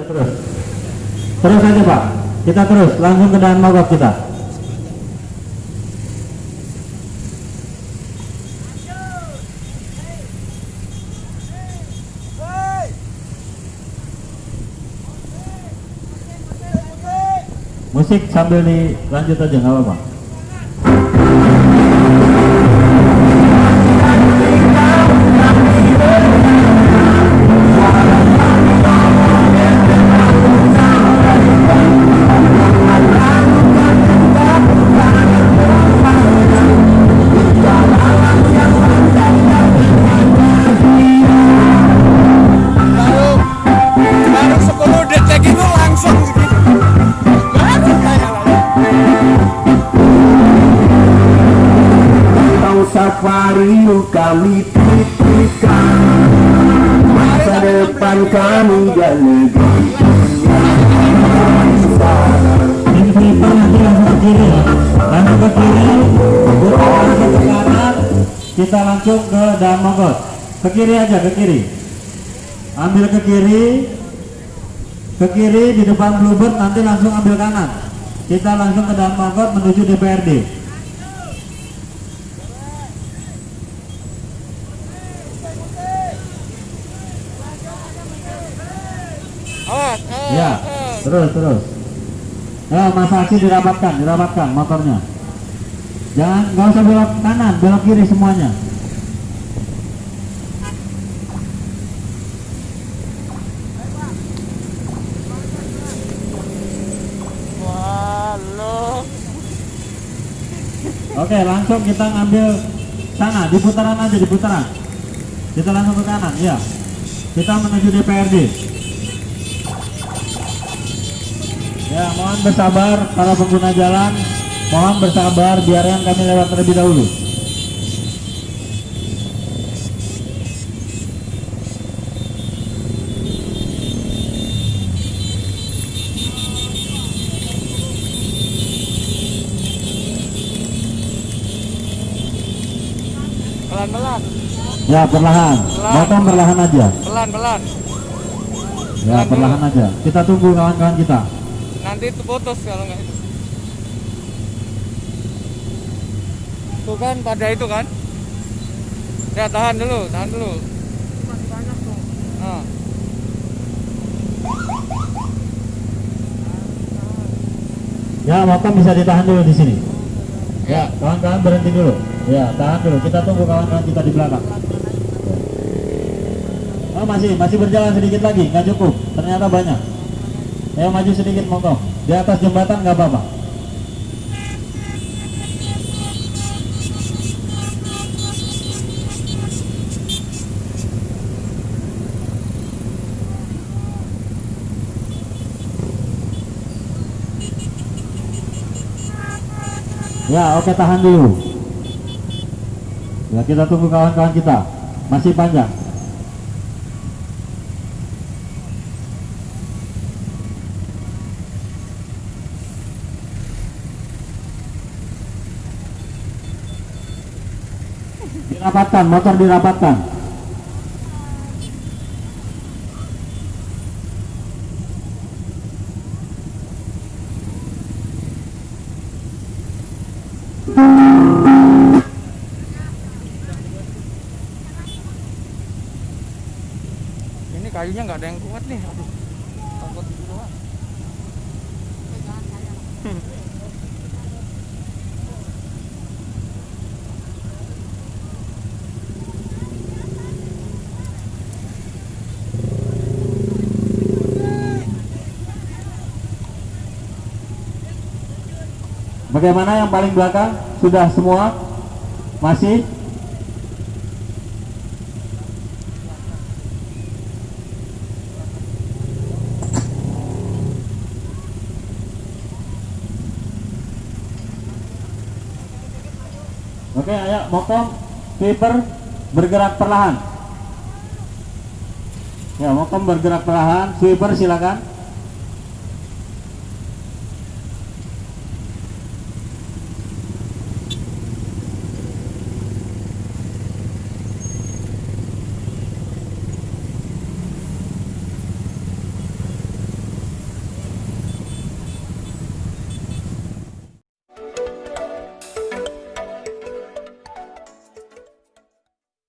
Terus aja Pak, kita terus langsung ke dalam mogok kita. Musik sambil dilanjut aja nggak apa-apa. Baru 10 detik itu langsung segitu. Safari kami titipkan masa depan kami dan negeri. Ini sweeper nanti langsung ke kiri ya, langsung ke kiri, langsung ke kanan, kita langsung ke dalam mogok. Ke kiri aja, ke kiri. Ambil ke kiri di depan bluebird, nanti langsung ambil kanan. Kita langsung ke dalam mogok menuju DPRD. Ya, terus. Ya, Mas Aksi dirapatkan motornya. Jangan, nggak usah belok kanan, belok kiri semuanya. Oke, langsung kita ngambil sana, di putaran. Kita langsung ke kanan, ya. Kita menuju DPRD. Ya, mohon bersabar para pengguna jalan, mohon bersabar, biarkan kami lewat terlebih dahulu. Pelan-pelan. Ya, perlahan. Motor perlahan aja. Pelan-pelan. Ya, perlahan aja. Kita tunggu kawan-kawan kita. Nanti itu putus kalau nggak itu. Tuh kan pada itu kan. Ya tahan dulu. Masih banyak tuh. Nah. Ya, motor bisa ditahan dulu di sini. Ya, kawan-kawan berhenti dulu. Ya, tahan dulu. Kita tunggu kawan-kawan kita di belakang. Oh, masih berjalan sedikit lagi, nggak cukup. Ternyata banyak. Ayo maju sedikit monggo. Di atas jembatan nggak apa-apa. Ya, oke, tahan dulu. Ya, kita tunggu kawan-kawan kita. Masih panjang. Dirapatkan, motor dirapatkan. Ini kayunya nggak ada yang kuat nih. Aduh. Takut doang. Bagaimana yang paling belakang? Sudah semua? Masih? Oke, ayo motor sweeper bergerak perlahan. Ya, motor bergerak perlahan, sweeper silakan.